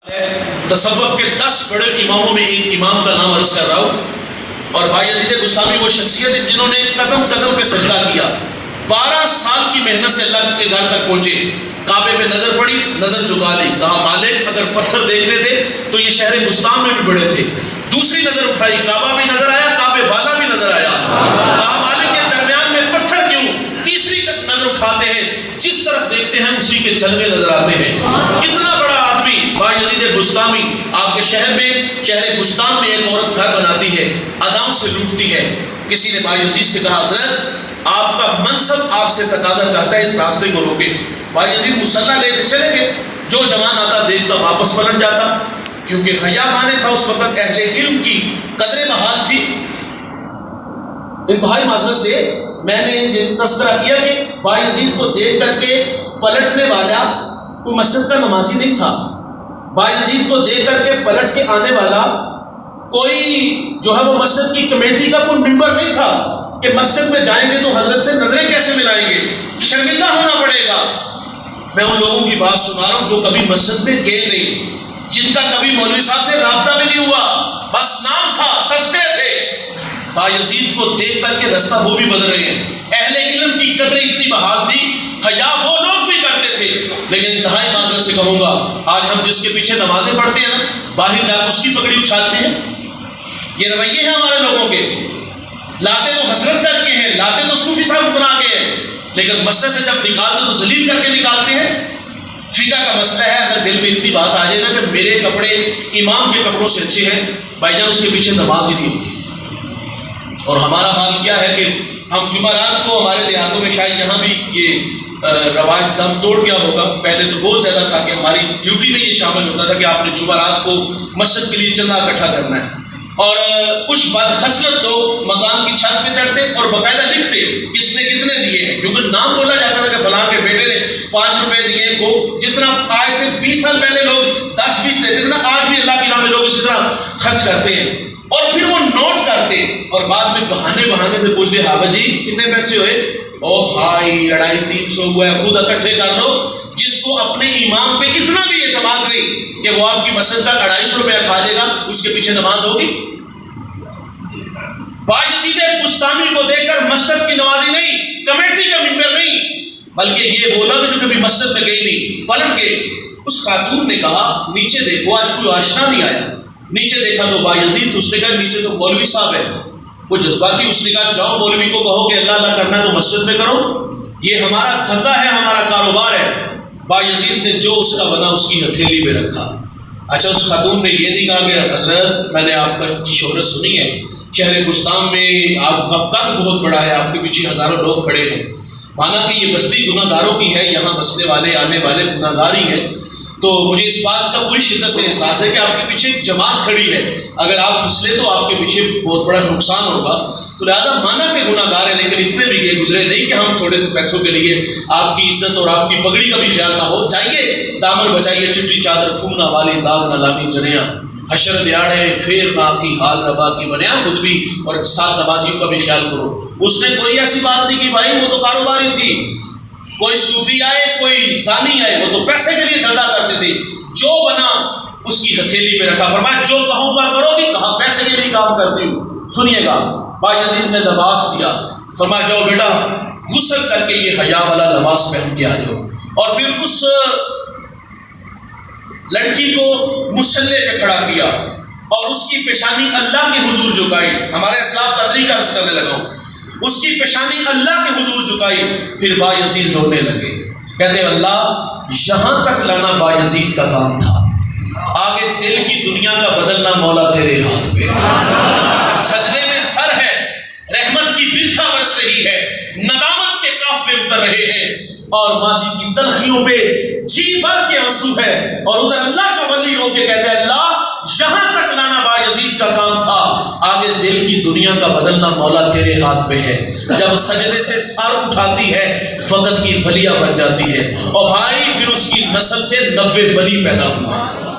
تصوف کے 10 بڑے اماموں میں ایک امام کا نام عرض کر رہا ہوں، اور بھائی یزید بستامی وہ شخصیت ہے جنہوں نے قدم قدم پہ سجدہ کیا، 12 سال کی محنت سے اللہ کے گھر تک پہنچے، کعبے پہ نظر پڑی، نظر جھکا لی، کہا مالک اگر پتھر دیکھنے تھے تو یہ شہر بستان میں بھی بڑے تھے، دوسری نظر اٹھائی، کعبہ بھی نظر آیا، کعبے والا بھی نظر آیا، کہا مالک کے درمیان میں پتھر کیوں، تیسری نظر اٹھاتے ہیں، جس طرف دیکھتے ہیں اسی کے جلوے نظر آتے ہیں۔ اتنا بڑا آدمی بھائی یزید بستامی، آپ کے شہر میں، شہر بستان میں ایک عورت گھر بناتی ہے، اداؤں سے لوٹتی ہے، کسی نے بھائی یزید سے کہا حضرت آپ کا منصب آپ سے تقاضا چاہتا ہے اس راستے کو روکے، بھائی یزید مسلح لے کے چلے گئے، جو جوان آتا دیکھتا واپس پلٹ جاتا، کیونکہ حیا مانے تھا اس وقت، اہل علم کی قدر محال تھی۔ انتہائی معذرت سے میں نے یہ تذکرہ کیا کہ بھائی یزید کو دیکھ کر کے پلٹنے والا کوئی مسجد کا نمازی نہیں تھا، بھائی یزید کو دیکھ کر کے پلٹ کے آنے والا کوئی جو ہے وہ مسجد کی کمیٹی کا کوئی ممبر نہیں تھا کہ مسجد میں جائیں گے تو حضرت سے نظریں کیسے ملائیں گے، شرمندہ ہونا پڑے گا۔ میں ان لوگوں کی بات سنا رہا ہوں جو کبھی مسجد میں گئے نہیں، جن کا کبھی مولوی صاحب سے رابطہ بھی نہیں ہوا، بس نام تھا، تذکرے تھے۔ بھائی یزید کو دیکھ کر کے رستہ وہ بھی بدل رہے ہیں، اہل علم کی قدر اتنی بحال تھی، حیا وہ لوگ بھی کرتے تھے، لیکن انتہائی معذرت سے کہوں گا آج ہم جس کے پیچھے نمازیں پڑھتے ہیں نا، باہر جا کے اس کی پگڑی اچھالتے ہیں، یہ رویے ہیں ہمارے لوگوں کے، لاتے تو حسرت کر کے ہیں، لاتے تو صوفی صاحب بنا کے ہیں، لیکن مسجد سے جب نکالتے تو ذلیل کر کے نکالتے ہیں۔ فقہ کا مسئلہ ہے، اگر دل میں اتنی بات آ جائے نا کہ میرے کپڑے امام کے کپڑوں سے اچھے ہیں، بھائی جان اس کے پیچھے نماز ہی نہیں ہوتی۔ اور ہمارا حال کیا ہے کہ ہم جمعرات کو، ہمارے دیہاتوں میں شاید یہاں بھی یہ رواج دم توڑ گیا ہوگا، پہلے تو بہت زیادہ تھا کہ ہماری ڈیوٹی میں یہ شامل ہوتا تھا کہ آپ نے جمعرات کو مسجد کے لیے چندہ اکٹھا کرنا ہے، اور کچھ بدخصلت لوگ مکان کی چھت پہ چڑھتے اور باقاعدہ لکھتے اس نے کتنے دیے ہیں، کیونکہ نام بولا جاتا تھا کہ فلاں کے بیٹے نے 5 روپے دیے کو، جس طرح آج سے 20 سال پہلے لوگ 10-20 دیتے تھے نا، آج بھی اللہ کی راہ میں لوگ اسی طرح خرچ کرتے ہیں، اور پھر وہ نوٹ کرتے اور بعد میں بہانے سے پوچھتے حافظ جی کتنے پیسے ہوئے، او بھائی 250-300 ہوا ہے، خود اکٹھے کر لو۔ جس کو اپنے امام پہ اتنا بھی اعتماد نہیں کہ وہ آپ کی مسجد کا 250 روپیہ کھا دے گا، اس کے پیچھے نماز ہوگی؟ بھائی یزید بستامی کو دیکھ کر مسجد کی نمازی نہیں، کمیٹی کا ممبر نہیں، بلکہ یہ بولا کہ جو کبھی مسجد میں گئی نہیں، پلٹ گئے۔ اس خاتون نے کہا نیچے دیکھو، آج کوئی آشنا نہیں آیا، نیچے دیکھا تو بھائی یزید، اس نے کہا نیچے تو مولوی صاحب ہے، وہ جذباتی، اس نے کہا جاؤ مولوی کو کہو کہ اللہ اللہ کرنا ہے تو مسجد میں کرو، یہ ہمارا دھندا ہے، ہمارا کاروبار ہے۔ بھائی یزید نے جو اس کا بنا اس کی ہتھیلی میں رکھا۔ اچھا اس خاتون نے یہ نہیں کہا کہ حضرت میں نے آپ کی شہرت سنی ہے، شہر بستان میں آپ کا قد بہت بڑا ہے، آپ کے پیچھے ہزاروں لوگ کھڑے ہیں، مانا کہ یہ بستی گناہ گاروں کی ہے، یہاں بسنے والے آنے والے گناہ گار ہی ہیں، تو مجھے اس بات کا پوری شدت سے احساس ہے کہ آپ کے پیچھے ایک جماعت کھڑی ہے، اگر آپ پھسلے تو آپ کے پیچھے بہت بڑا نقصان ہوگا، تو لہٰذا مانا کہ گناہ گار ہے، لیکن اتنے بھی گئے گزرے نہیں کہ ہم تھوڑے سے پیسوں کے لیے آپ کی عزت اور آپ کی پگڑی کا بھی خیال نہ ہو، چاہیے دامن بچائیے، چٹی چادر پھومنا والی داغ نہ لامی جنیا، حشر دیاڑے پھیر نہ کی حال ربا کی بنیا، خود بھی اور ساتھ نمازیوں کا بھی خیال کرو۔ اس نے کوئی ایسی بات نہیں کی بھائی، وہ تو کاروباری تھی، کوئی صوفی آئے کوئی زانی آئے، وہ تو پیسے کے لیے دھندا کرتے تھے، جو بنا اس کی ہتھیلی پہ رکھا، فرمایا جو کہوں گا کرو گی، کہا پیسے کے لیے کام کرتی ہوں۔ سنیے گا بھائی یزید نے لباس دیا، فرمایا جاؤ بیٹا غسل کر کے یہ حیا والا لباس پہن کے آ جاؤ، اور پھر اس لڑکی کو مصلے پہ کھڑا کیا اور اس کی پیشانی اللہ کے حضور جھکائی، ہمارے اسلاف کا طریقہ عرض کرنے لگا ہوں، اس کی پیشانی اللہ کے حضور جھکائی، پھر با یزید رونے لگے، کہتے اللہ یہاں تک لانا با یزید کا کام تھا، آگے دل کی دنیا کا بدلنا مولا تیرے ہاتھ پہ، سجدے میں سر ہے، رحمت کی برکھا برس رہی ہے، ندامت کے قافلے اتر رہے ہیں، اور ماضی کی تلخیوں پہ جی بھر کے آنسو ہے، اور ادھر اللہ کا ولی رو کے کہتے ہیں اللہ یہاں تک لانا با یزید کا کام تھا، آگے دل کی دنیا کا بدلنا مولا تیرے ہاتھ میں ہے۔ جب سجدے سے سر اٹھاتی ہے فقط کی ولیہ بن جاتی ہے، اور بھائی پھر اس کی نسل سے 90 ولی پیدا ہوئے۔